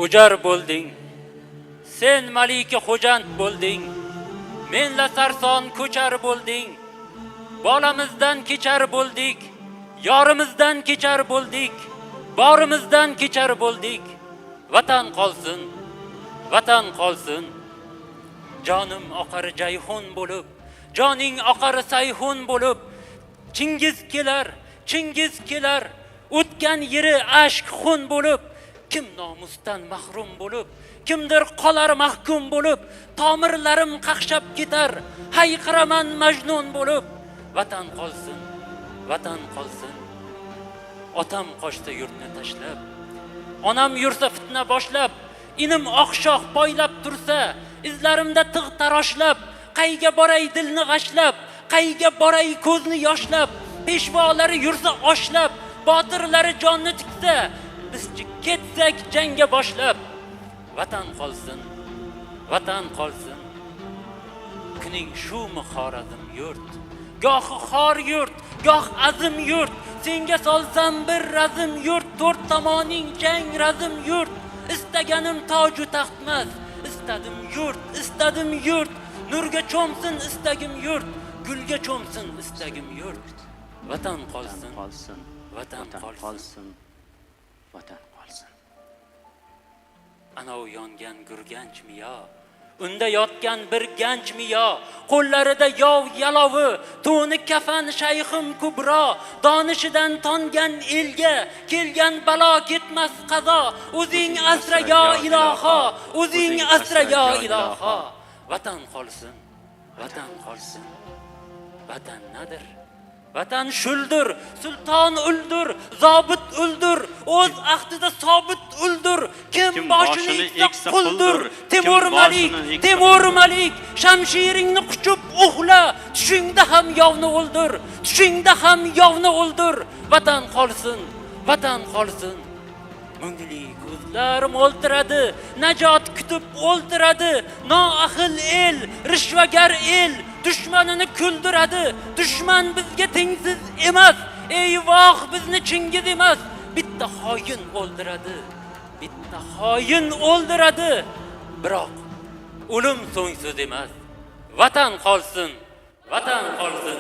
o'jar bo'lding. Sen malika xo'jand bo'lding. Menla sarson ko'char bo'lding. Bolamizdan kechar bo'ldik. Yorimizdan kechar bo'ldik. Borimizdan kechar bo'ldik. Vatan qolsin. Vatan qolsin. Jonim oqar jayhun bo'lib, joning oqar sayhun bo'lib, Chingiz kelar, o'tgan yeri ashk xun bo'lib, kim nomusdan mahrum bo'lib, kimdir qolar mahkum bo'lib, tomirlarim qaqshab ketar, hayqiraman majnun bo'lib. Vatan qolsin, vatan qolsin. Otam qochdi yurtni tashlab, onam yursa fitna boshlab, inim oqshoq poylab tursa, izlarimda tig' taroshlab, qayga boray dilni g'ashlab, qayga boray ko'zni yoshlab, peshvolari yursa oshlab, botirlari jonni tiksa, bizchi ketsak jangga boshlab. Vatan qolsin, vatan qolsin. Kuning shumi Xorazm yurt, goh xor yurt, goh azim yurt, senga solsam bir razm yurt, to'rt tomoning jang razm yurt. Istaganim toju taxtmas, istadim yurt, nurga cho'msin istagim yurt, gulga cho'msin istagim yurt. Vatan qolsin, vatan qolsin, vatan qolsin. Ana u yongan gurganchmi yo, unda yotgan bir ganchmi yo, qo'llarida yov yalovi, to'ni kafan shayxim kubro, donishidan tongan elga kelgan balo ketmas qazo. O'zing asra yo iloho, o'zing asra yo iloho. Vatan qolsin, vatan qolsin. Vatan nadir? Vatan shuldir, sulton uldur, zobit uldur, o'z ahdida sobit uldur. Kim boshini eksa quldur. Temur Malik, shamshiringni quchib uxla, tushingda ham yovni o'ldir, tushingda ham yovni o'ldir. Vatan qolsin, vatan qolsin. Mungli ko'zlarim o'ltiradi, najot kutib o'ltiradi. Noahil el, rishvagar el, dushmanini kuldiradi. Dushman bizga tengsiz emas, eyvoh bizni Chingiz emas. Bitta xoin o'ldiradi, bitta xoin o'ldiradi. Biroq o'lim so'ngsiz emas. Vatan qolsin, vatan qolsin.